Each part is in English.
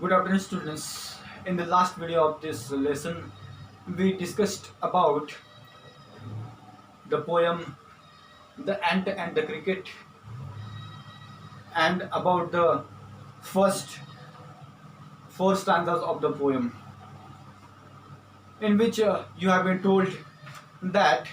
Good afternoon, students. In the last video of this lesson, we discussed about the poem The Ant and the Cricket and about the first four stanzas of the poem, in which you have been told that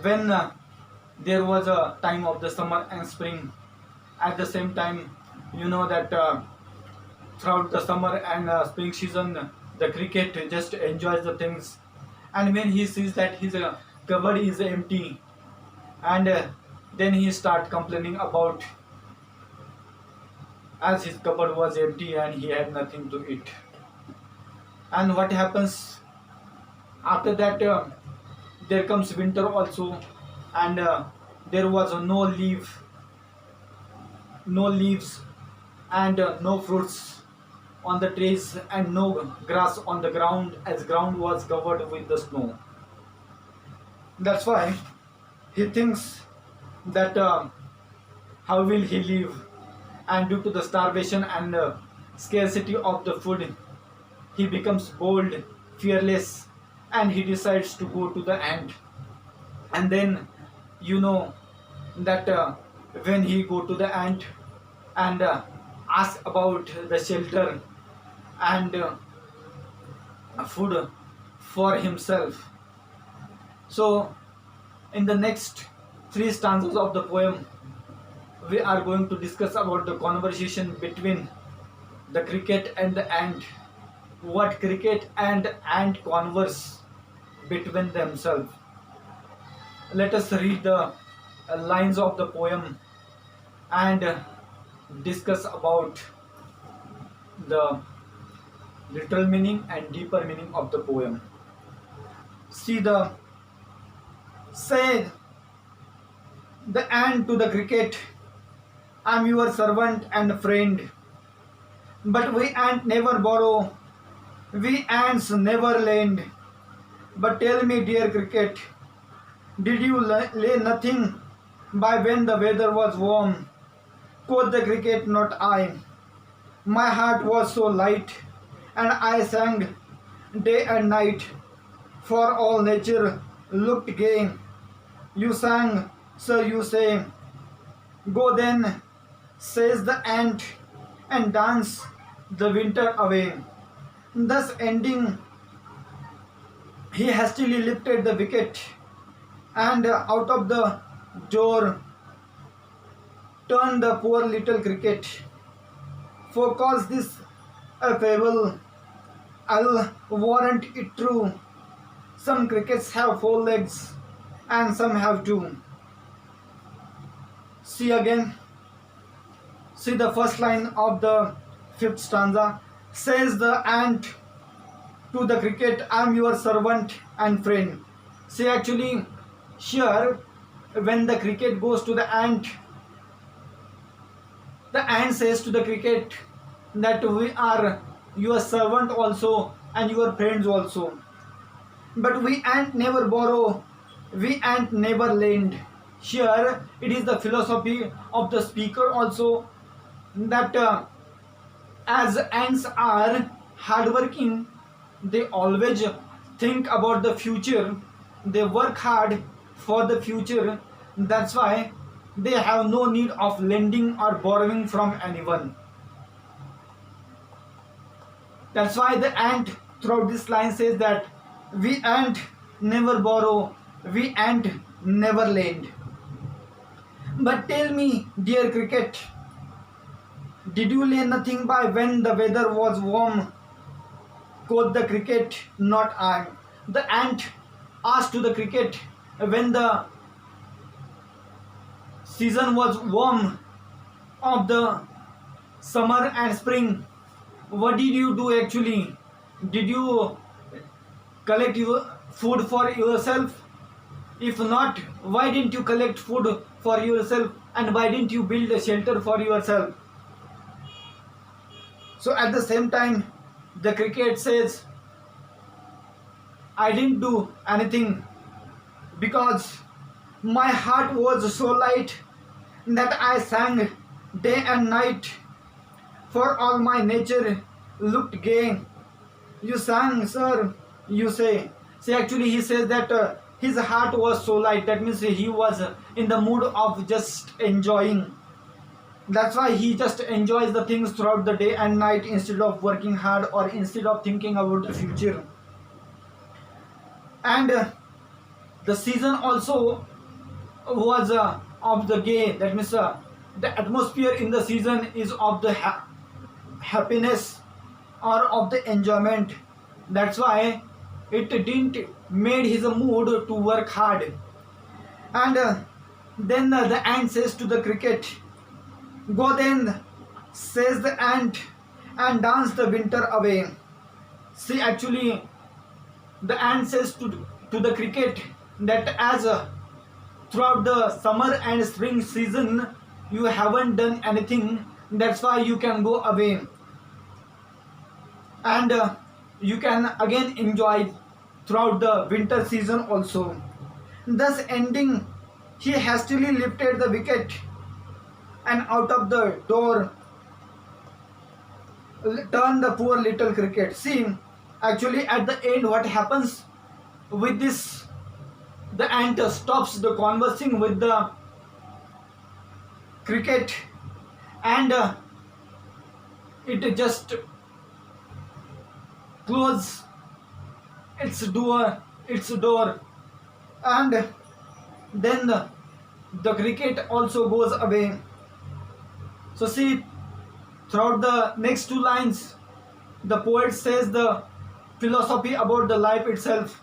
when there was a time of the summer and spring, at the same time, you know that throughout the summer and spring season, the cricket just enjoys the things, and when he sees that his cupboard is empty, and then he start complaining about as his cupboard was empty and he had nothing to eat. And what happens after that? There comes winter also, and there was no leaves, and no fruits on the trees, and no grass on the ground, as ground was covered with the snow. That's why he thinks that how will he live, and due to the starvation and scarcity of the food, he becomes bold, fearless, and he decides to go to the ant. And then you know that when he go to the ant and ask about the shelter and food for himself. So in the next three stanzas of the poem, we are going to discuss about the conversation between the cricket and the ant, what cricket and ant converse between themselves. Let us read the lines of the poem and discuss about the literal meaning and deeper meaning of the poem. See, the say the ant to the cricket, I'm your servant and friend, but we ant never borrow, we ants never lend. But tell me, dear cricket, did you lay nothing by when the weather was warm? Quoth the cricket, not I. My heart was so light, and I sang day and night, for all nature looked gay. You sang, sir, you say. Go then, says the ant, and dance the winter away. Thus ending, he hastily lifted the wicket, and out of the door turned the poor little cricket. For cause this a fable, I'll warrant it true. Some crickets have four legs, and some have two. See again. See the first line of the fifth stanza. Says the ant to the cricket, I'm your servant and friend. See, actually, here, when the cricket goes to the ant says to the cricket that we are your servant also and your friends also. But we ant never borrow, we ant never lend. Here, it is the philosophy of the speaker also, that as ants are hardworking, they always think about the future, they work hard for the future. That's why they have no need of lending or borrowing from anyone. That's why the ant throughout this line says that we ant never borrow, we ant never lend. But tell me, dear cricket, did you lay nothing by when the weather was warm? Quoth the cricket, not I. The ant asked to the cricket, when the season was warm of the summer and spring, what did you do actually? Did you collect your food for yourself? If not, why didn't you collect food for yourself, and why didn't you build a shelter for yourself? So at the same time, the cricket says, I didn't do anything because my heart was so light that I sang day and night, for all my nature looked gay. You sang, sir, you say. See, actually, he says that his heart was so light. That means he was in the mood of just enjoying. That's why he just enjoys the things throughout the day and night instead of working hard or instead of thinking about the future. And the season also was of the gay. That means the atmosphere in the season is of the happiness or of the enjoyment. That's why it didn't made his mood to work hard. And then the ant says to the cricket, "Go then," says the ant, "and dance the winter away." See, actually, the ant says to the cricket that as throughout the summer and spring season you haven't done anything, that's why you can go away and you can again enjoy throughout the winter season also. Thus ending, he hastily lifted the wicket and out of the door turned the poor little cricket. See, actually at the end what happens with this, the ant stops the conversing with the cricket and it just close its door and then the cricket also goes away. So see, throughout the next two lines the poet says the philosophy about the life itself.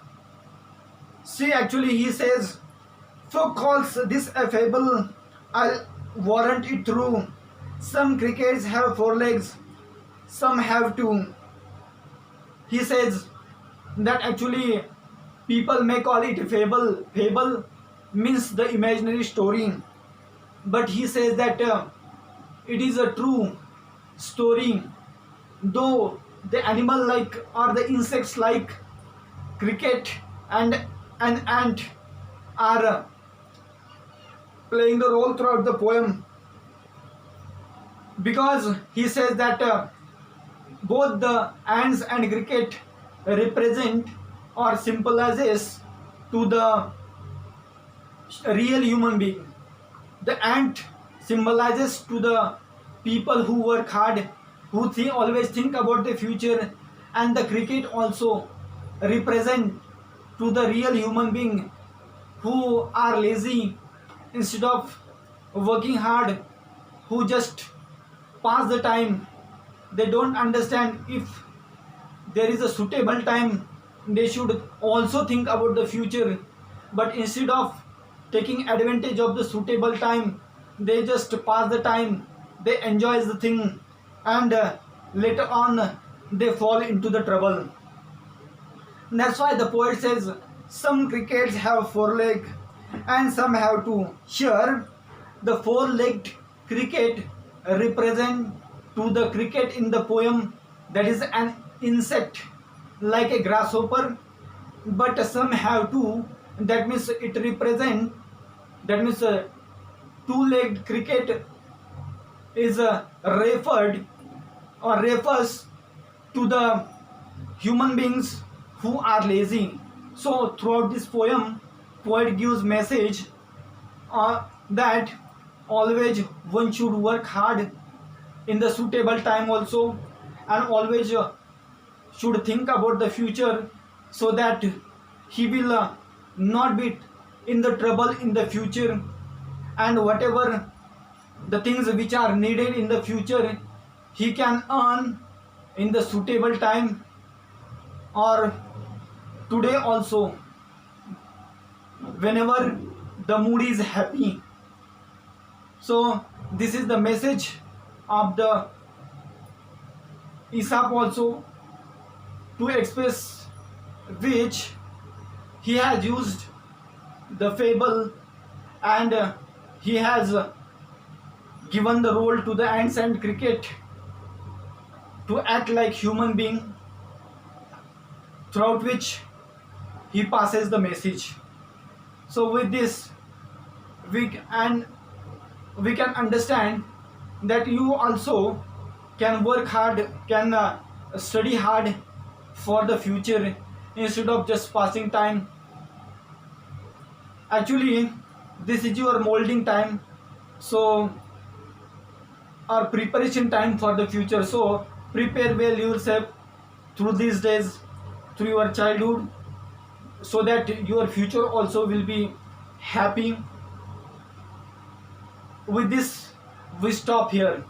See, actually he says, "Folk calls this a fable, I'll warrant it true. Some crickets have four legs, some have two." He says that actually people may call it fable. Fable means the imaginary story. But he says that it is a true story. Though the animal like or the insects like cricket and an ant are playing the role throughout the poem, because he says that both the ants and cricket represent or symbolizes to the real human being. The ant symbolizes to the people who work hard, who always think about the future, and the cricket also represent to the real human being who are lazy instead of working hard, who just pass the time. They don't understand if there is a suitable time they should also think about the future, but instead of taking advantage of the suitable time they just pass the time, they enjoy the thing and later on they fall into the trouble. That's why the poet says some crickets have four legs and some have two. Here the four-legged cricket represent to the cricket in the poem that is an insect like a grasshopper, but some have two. That means it represent, that means two-legged cricket is referred or refers to the human beings who are lazy. So throughout this poem poet gives message that always one should work hard in the suitable time also, and always should think about the future so that he will not be in the trouble in the future, and whatever the things which are needed in the future he can earn in the suitable time or today also whenever the mood is happy. So this is the message of the Aesop also, to express which he has used the fable and he has given the role to the ants and cricket to act like human being, throughout which he passes the message. So with this we can understand that you also can work hard, can study hard for the future instead of just passing time. Actually, this is your molding time, so our preparation time for the future. So prepare well yourself through these days, through your childhood, so that your future also will be happy. With this, we stop here.